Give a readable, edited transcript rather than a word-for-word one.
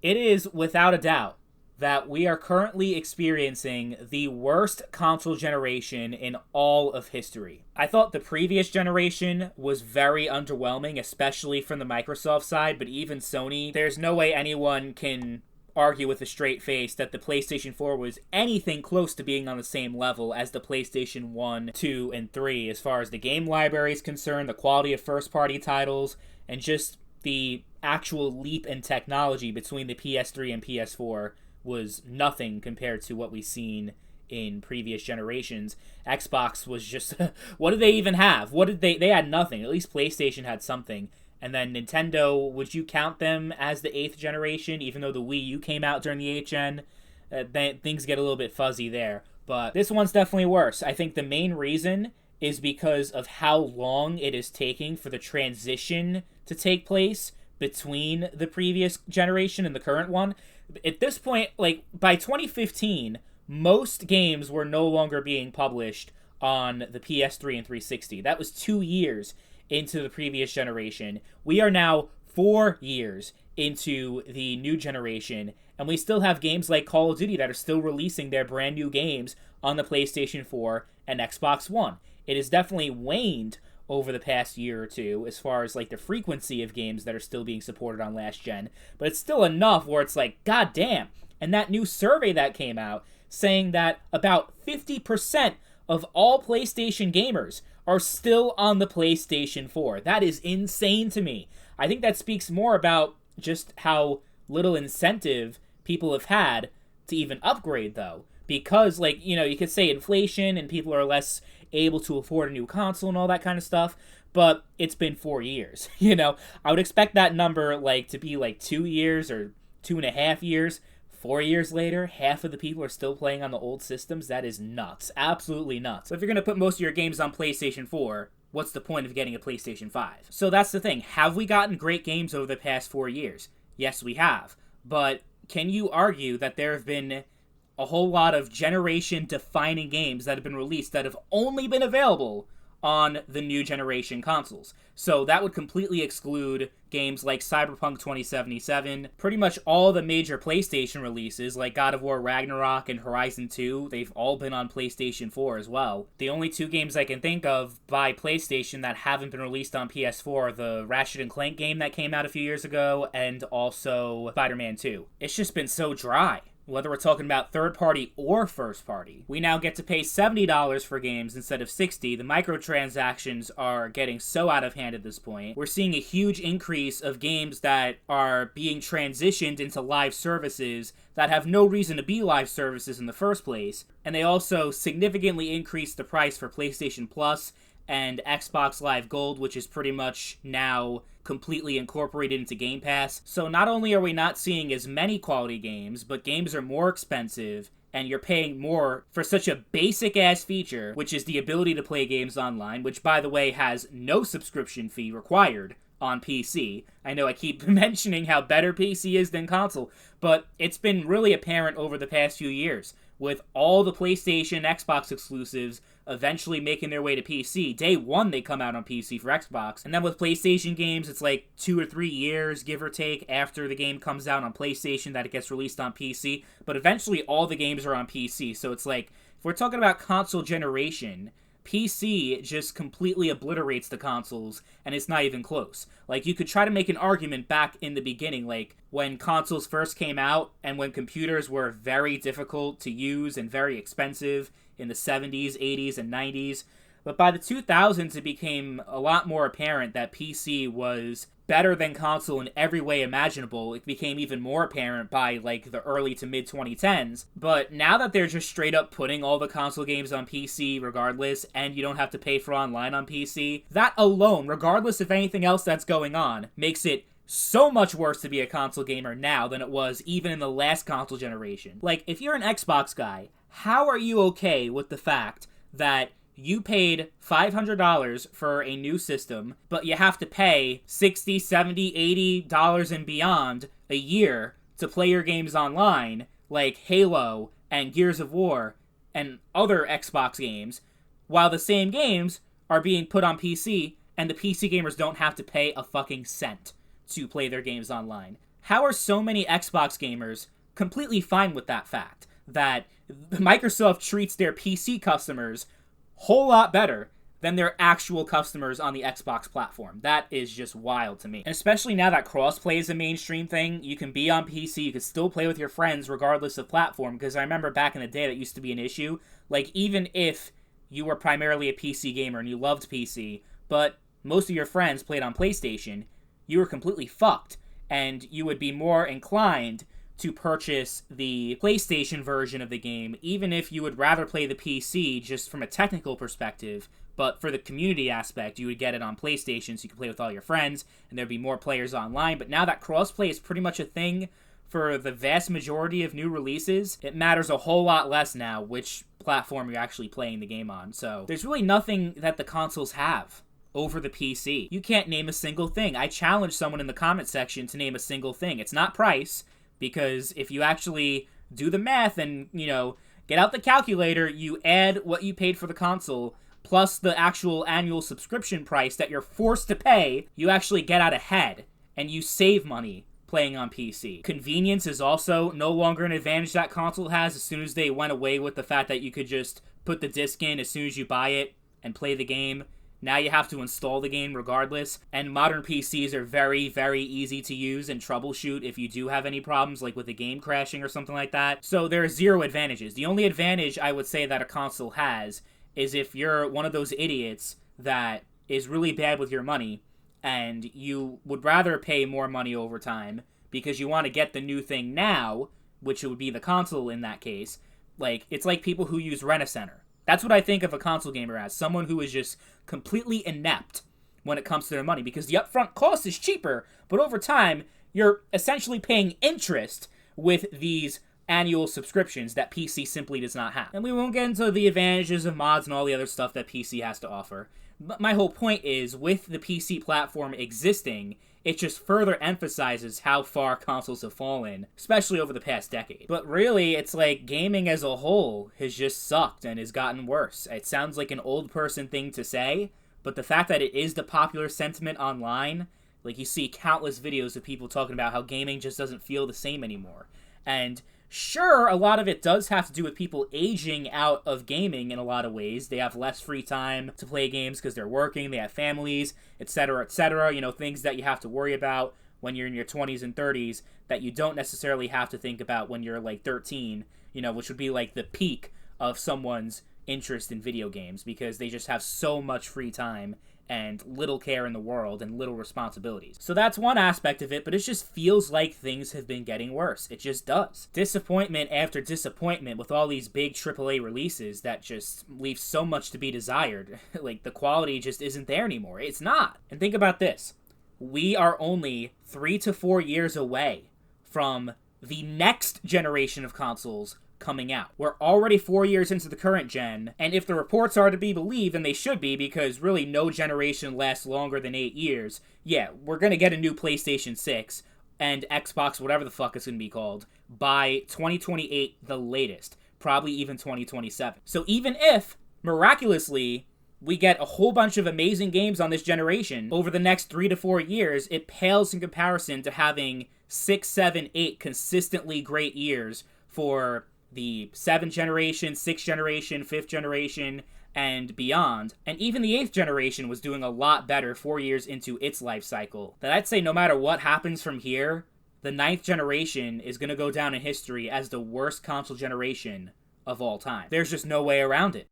It is without a doubt that we are currently experiencing the worst console generation in all of history. I thought the previous generation was very underwhelming, especially from the Microsoft side, but even Sony, there's no way anyone can argue with a straight face that the PlayStation 4 was anything close to being on the same level as the PlayStation 1, 2, and 3 as far as the game library is concerned, the quality of first-party titles, and just the actual leap in technology between the PS3 and PS4 was nothing compared to what we've seen in previous generations. Xbox was just what did they even have? What did they had nothing. At least PlayStation had something. And then Nintendo, would you count them as the 8th generation even though the Wii U came out during the 8th gen? Things get a little bit fuzzy there. But this one's definitely worse. I think the main reason is because of how long it is taking for the transition to take place between the previous generation and the current one. At this point, like, by 2015, most games were no longer being published on the PS3 and 360. That was 2 years into the previous generation. We are now 4 years into the new generation, and we still have games like Call of Duty that are still releasing their brand new games on the PlayStation 4 and Xbox One. It has definitely waned over the past year or two as far as like the frequency of games that are still being supported on last gen, but it's still enough where it's like, god damn. And that new survey that came out saying that about 50% of all PlayStation gamers are still on the PlayStation 4. That is insane to me. I think that speaks more about just how little incentive people have had to even upgrade, though. Because, like, you know, you could say inflation and people are less able to afford a new console and all that kind of stuff, but it's been 4 years, you know? I would expect that number, like, to be, like, 2 years or 2.5 years. 4 years later, half of the people are still playing on the old systems. That is nuts. Absolutely nuts. So if you're going to put most of your games on PlayStation 4, what's the point of getting a PlayStation 5? So that's the thing. Have we gotten great games over the past 4 years? Yes, we have. But can you argue that there have been a whole lot of generation-defining games that have been released that have only been available on the new generation consoles? So that would completely exclude games like Cyberpunk 2077. Pretty much all the major PlayStation releases, like God of War Ragnarok and Horizon 2, they've all been on PlayStation 4 as well. The only two games I can think of by PlayStation that haven't been released on PS4 are the Ratchet and Clank game that came out a few years ago, and also Spider-Man 2. It's just been so dry. Whether we're talking about third-party or first-party. We now get to pay $70 for games instead of $60. The microtransactions are getting so out of hand at this point. We're seeing a huge increase of games that are being transitioned into live services that have no reason to be live services in the first place. And they also significantly increased the price for PlayStation Plus and Xbox Live Gold, which is pretty much now completely incorporated into Game Pass. So not only are we not seeing as many quality games, but games are more expensive, and you're paying more for such a basic-ass feature, which is the ability to play games online, which, by the way, has no subscription fee required on PC. I know I keep mentioning how better PC is than console, but it's been really apparent over the past few years, with all the PlayStation, Xbox exclusives eventually making their way to PC. Day one, they come out on PC for Xbox. And then with PlayStation games, it's like 2 or 3 years, give or take, after the game comes out on PlayStation that it gets released on PC. But eventually, all the games are on PC. So it's like, if we're talking about console generation, PC just completely obliterates the consoles, and it's not even close. Like, you could try to make an argument back in the beginning, like, when consoles first came out, and when computers were very difficult to use and very expensive in the 70s, 80s, and 90s. But by the 2000s, it became a lot more apparent that PC was better than console in every way imaginable. It became even more apparent by, like, the early to mid-2010s. But now that they're just straight up putting all the console games on PC regardless, and you don't have to pay for online on PC, that alone, regardless of anything else that's going on, makes it so much worse to be a console gamer now than it was even in the last console generation. Like, if you're an Xbox guy, how are you okay with the fact that you paid $500 for a new system, but you have to pay $60, $70, $80 and beyond a year to play your games online, like Halo and Gears of War and other Xbox games, while the same games are being put on PC and the PC gamers don't have to pay a fucking cent to play their games online? How are so many Xbox gamers completely fine with that fact that Microsoft treats their PC customers whole lot better than their actual customers on the Xbox platform? That is just wild to me. And especially now that crossplay is a mainstream thing, you can be on PC, you can still play with your friends regardless of platform, because I remember back in the day that used to be an issue. Like, even if you were primarily a PC gamer and you loved PC, but most of your friends played on PlayStation, you were completely fucked, and you would be more inclined to purchase the PlayStation version of the game, even if you would rather play the PC just from a technical perspective. But for the community aspect, you would get it on PlayStation so you could play with all your friends, and there'd be more players online. But now that crossplay is pretty much a thing for the vast majority of new releases, it matters a whole lot less now which platform you're actually playing the game on. So there's really nothing that the consoles have over the PC. You can't name a single thing. I challenge someone in the comment section to name a single thing. It's not price, because if you actually do the math and, get out the calculator, you add what you paid for the console plus the actual annual subscription price that you're forced to pay, you actually get out ahead and you save money playing on PC. Convenience is also no longer an advantage that console has. As soon as they went away with the fact that you could just put the disc in as soon as you buy it and play the game, now you have to install the game regardless, and modern PCs are very, very easy to use and troubleshoot if you do have any problems, like with the game crashing or something like that. So there are zero advantages. The only advantage I would say that a console has is if you're one of those idiots that is really bad with your money, and you would rather pay more money over time because you want to get the new thing now, which would be the console in that case. Like, it's like people who use Rent-A-Center. That's what I think of a console gamer as, someone who is just completely inept when it comes to their money, because the upfront cost is cheaper, but over time, you're essentially paying interest with these annual subscriptions that PC simply does not have. And we won't get into the advantages of mods and all the other stuff that PC has to offer. But my whole point is, with the PC platform existing, it just further emphasizes how far consoles have fallen, especially over the past decade. But really, it's like gaming as a whole has just sucked and has gotten worse. It sounds like an old person thing to say, but the fact that it is the popular sentiment online, like, you see countless videos of people talking about how gaming just doesn't feel the same anymore. And sure, a lot of it does have to do with people aging out of gaming in a lot of ways. They have less free time to play games because they're working, they have families, etc., etc., things that you have to worry about when you're in your 20s and 30s that you don't necessarily have to think about when you're like 13, which would be like the peak of someone's interest in video games, because they just have so much free time and little care in the world and little responsibilities. So that's one aspect of it, but it just feels like things have been getting worse. It just does. Disappointment after disappointment with all these big AAA releases that just leave so much to be desired. Like, the quality just isn't there anymore. It's not. And think about this. We are only 3 to 4 years away from the next generation of consoles coming out. We're already 4 years into the current gen, and if the reports are to be believed, and they should be, because really no generation lasts longer than 8 years, yeah, we're gonna get a new PlayStation 6 and Xbox, whatever the fuck it's gonna be called, by 2028 the latest, probably even 2027. So even if, miraculously, we get a whole bunch of amazing games on this generation over the next 3 to 4 years, it pales in comparison to having 6, 7, 8 consistently great years for the 7th generation, 6th generation, 5th generation, and beyond. And even the 8th generation was doing a lot better 4 years into its life cycle. That I'd say no matter what happens from here, the 9th generation is going to go down in history as the worst console generation of all time. There's just no way around it.